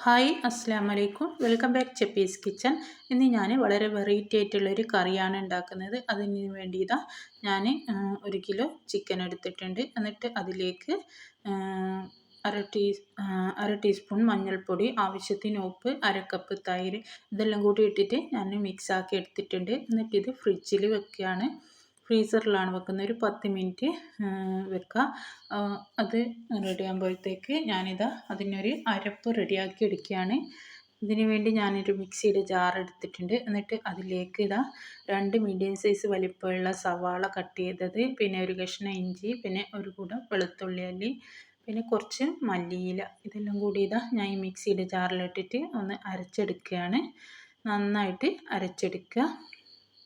Hi അസ്സാം വലൈക്കും, welcome back ചെപ്പീസ് kitchen. ഇന്ന് ഞാൻ വളരെ വെറൈറ്റി ആയിട്ടുള്ളൊരു കറിയാണ് ഉണ്ടാക്കുന്നത്. അതിന് വേണ്ടി ഞാൻ 1 കിലോ ചിക്കൻ എടുത്തിട്ടുണ്ട്. എന്നിട്ട് അതിലേക്ക് അര ടീസ്പൂൺ മഞ്ഞൾപ്പൊടി, ആവശ്യത്തിന് ഉപ്പ്, 1 കപ്പ് തൈര് ഇതെല്ലാം കൂടി ഇട്ടിട്ട് ഞാൻ മിക്സാക്കി എടുത്തിട്ടുണ്ട്. എന്നിട്ട് ഇത് ഫ്രിഡ്ജിൽ വെക്കുകയാണ്. ഫ്രീസറിലാണ് വെക്കുന്നത്. ഒരു 10 മിനിറ്റ് വെക്കുക. അത് റെഡി ആകുമ്പോഴത്തേക്ക് അതിനൊരു അരപ്പ് റെഡിയാക്കി എടുക്കുകയാണ്. ഇതിനു വേണ്ടി ഞാനൊരു മിക്സിയുടെ ജാർ എടുത്തിട്ടുണ്ട്. എന്നിട്ട് അതിലേക്ക് 2 മീഡിയം സൈസ് വലിപ്പമുള്ള സവാള കട്ട് ചെയ്തത്, പിന്നെ ഒരു കഷ്ണം ഇഞ്ചി, പിന്നെ ഒരു കൂടം വെളുത്തുള്ളി അല്ലി, പിന്നെ കുറച്ച് മല്ലിയില, ഇതെല്ലാം കൂടി ഞാൻ ഈ മിക്സിയുടെ ജാറിലിട്ടിട്ട് ഒന്ന് അരച്ചെടുക്കുകയാണ്. നന്നായിട്ട് അരച്ചെടുക്കുക.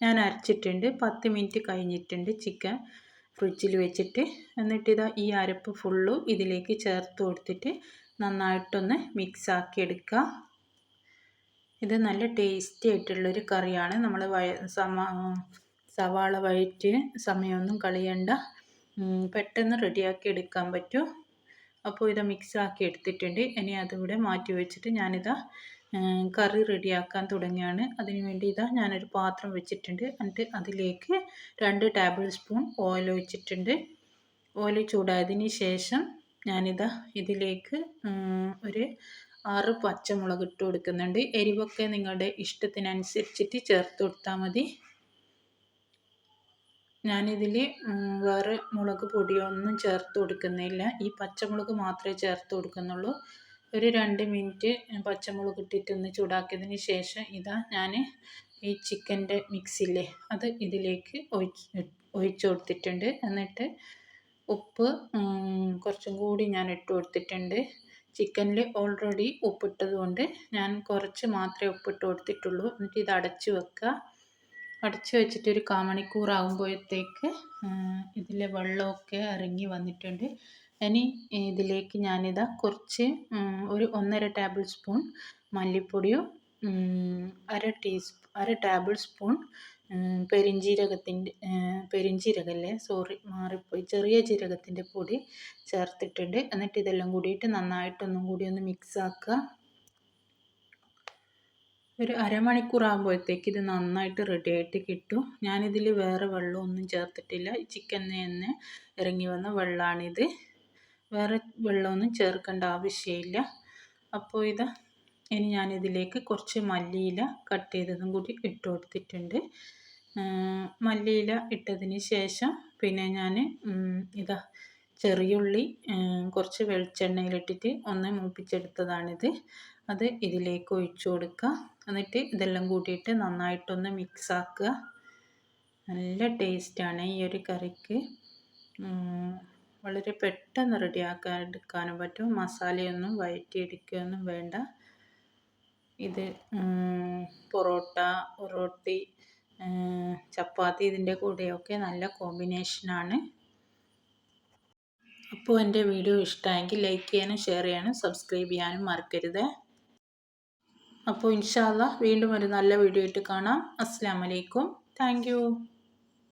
ഞാൻ അരച്ചിട്ടുണ്ട്. 10 മിനിറ്റ് കഴിഞ്ഞിട്ടുണ്ട് ചിക്കൻ ഫ്രിഡ്ജിൽ വെച്ചിട്ട്. എന്നിട്ട് ഈ അരപ്പ് ഫുള്ളും ഇതിലേക്ക് ചേർത്ത് കൊടുത്തിട്ട് നന്നായിട്ടൊന്ന് മിക്സാക്കി എടുക്കുക. ഇത് നല്ല ടേസ്റ്റി ആയിട്ടുള്ളൊരു കറിയാണ്. നമ്മൾ സവാള വഴറ്റി സമയമൊന്നും കളയണ്ട, പെട്ടെന്ന് റെഡിയാക്കി എടുക്കാൻ പറ്റും. അപ്പോൾ മിക്സാക്കി എടുത്തിട്ടുണ്ട്. ഇനി അതിവിടെ മാറ്റി വെച്ചിട്ട് കറി റെഡിയാക്കാൻ തുടങ്ങിയാണ്. അതിന് വേണ്ടി ഞാനൊരു പാത്രം വെച്ചിട്ടുണ്ട്. എന്നിട്ട് അതിലേക്ക് 2 ടേബിൾ സ്പൂൺ ഓയിൽ ഒഴിച്ചിട്ടുണ്ട്. ഓയിൽ ചൂടായതിന് ശേഷം ഇതിലേക്ക് ഒരു 6 പച്ചമുളക് ഇട്ട് കൊടുക്കുന്നുണ്ട്. എരിവൊക്കെ നിങ്ങളുടെ ഇഷ്ടത്തിനനുസരിച്ചിട്ട് ചേർത്ത് കൊടുത്താൽ മതി. ഞാനിതിൽ വേറെ മുളക് പൊടിയൊന്നും ചേർത്ത് കൊടുക്കുന്നില്ല. ഈ പച്ചമുളക് മാത്രമേ ചേർത്ത് കൊടുക്കുന്നുള്ളൂ. ഒരു 2 മിനിറ്റ് പച്ചമുളക് ഇട്ടിട്ടൊന്ന് ചൂടാക്കിയതിന് ശേഷം ഞാൻ ഈ ചിക്കൻ്റെ മിക്സില്ലേ അത് ഇതിലേക്ക് ഒഴിച്ചു കൊടുത്തിട്ടുണ്ട്. എന്നിട്ട് ഉപ്പ് കുറച്ചും കൂടി ഞാൻ ഇട്ട് കൊടുത്തിട്ടുണ്ട്. ചിക്കനിൽ ഓൾറെഡി ഉപ്പിട്ടത് കൊണ്ട് ഞാൻ കുറച്ച് മാത്രമേ ഉപ്പിട്ട് കൊടുത്തിട്ടുള്ളൂ. എന്നിട്ട് ഇത് അടച്ചു വെക്കുക. അടച്ചു വെച്ചിട്ട് ഒരു 1/4 മണിക്കൂർ ആകുമ്പോഴത്തേക്ക് ഇതിലെ വെള്ളമൊക്കെ ഇറങ്ങി വന്നിട്ടുണ്ട്. ഇനി ഇതിലേക്ക് കുറച്ച് ഒരു 1.5 ടേബിൾ സ്പൂൺ മല്ലിപ്പൊടിയും 1 ടേബിൾ സ്പൂൺ പെരിഞ്ജീരകല്ലേ, സോറി മാറിപ്പോയി, ചെറിയ ജീരകത്തിൻ്റെ പൊടി ചേർത്തിട്ടുണ്ട്. എന്നിട്ട് ഇതെല്ലാം കൂടിയിട്ട് നന്നായിട്ടൊന്നും കൂടി ഒന്ന് മിക്സ് ആക്കുക. ഒരു അരമണിക്കൂർ ആകുമ്പോഴത്തേക്ക് ഇത് നന്നായിട്ട് റെഡി ആയിട്ട് കിട്ടും. ഞാനിതിൽ വേറെ വെള്ളമൊന്നും ചേർത്തിട്ടില്ല. ചിക്കനിൽ നിന്ന് ഇറങ്ങി വന്ന വെള്ളമാണിത്. വേറെ വെള്ളമൊന്നും ചേർക്കേണ്ട ആവശ്യമില്ല. അപ്പോൾ ഇനി ഞാനിതിലേക്ക് കുറച്ച് മല്ലിയില കട്ട് ചെയ്തതും കൂടി ഇട്ട് കൊടുത്തിട്ടുണ്ട്. മല്ലിയില ഇട്ടതിന് ശേഷം പിന്നെ ഞാൻ ചെറിയുള്ളി കുറച്ച് വെളിച്ചെണ്ണയിലിട്ടിട്ട് ഒന്ന് മൂപ്പിച്ചെടുത്തതാണിത്. അത് ഇതിലേക്ക് ഒഴിച്ചു കൊടുക്കുക. എന്നിട്ട് ഇതെല്ലാം കൂട്ടിയിട്ട് നന്നായിട്ടൊന്ന് മിക്സ് ആക്കുക. നല്ല ടേസ്റ്റാണ് ഈ ഒരു കറിക്ക്. വളരെ പെട്ടെന്ന് റെഡിയാക്കാൻ എടുക്കാനും പറ്റും. മസാലയൊന്നും വഴറ്റിയെടുക്കുകയൊന്നും വേണ്ട. ഇത് പൊറോട്ട, റൊട്ടി, ചപ്പാത്തി ഇതിൻ്റെ കൂടെയൊക്കെ നല്ല കോമ്പിനേഷനാണ്. അപ്പോൾ എൻ്റെ വീഡിയോ ഇഷ്ടമായെങ്കിൽ ലൈക്ക് ചെയ്യാനും ഷെയർ ചെയ്യാനും സബ്സ്ക്രൈബ് ചെയ്യാനും മറക്കരുത്. അപ്പോൾ ഇൻഷാ അല്ലാഹ് വീണ്ടും ഒരു നല്ല വീഡിയോ ആയിട്ട് കാണാം. അസ്സലാമു അലൈക്കും. Thank you.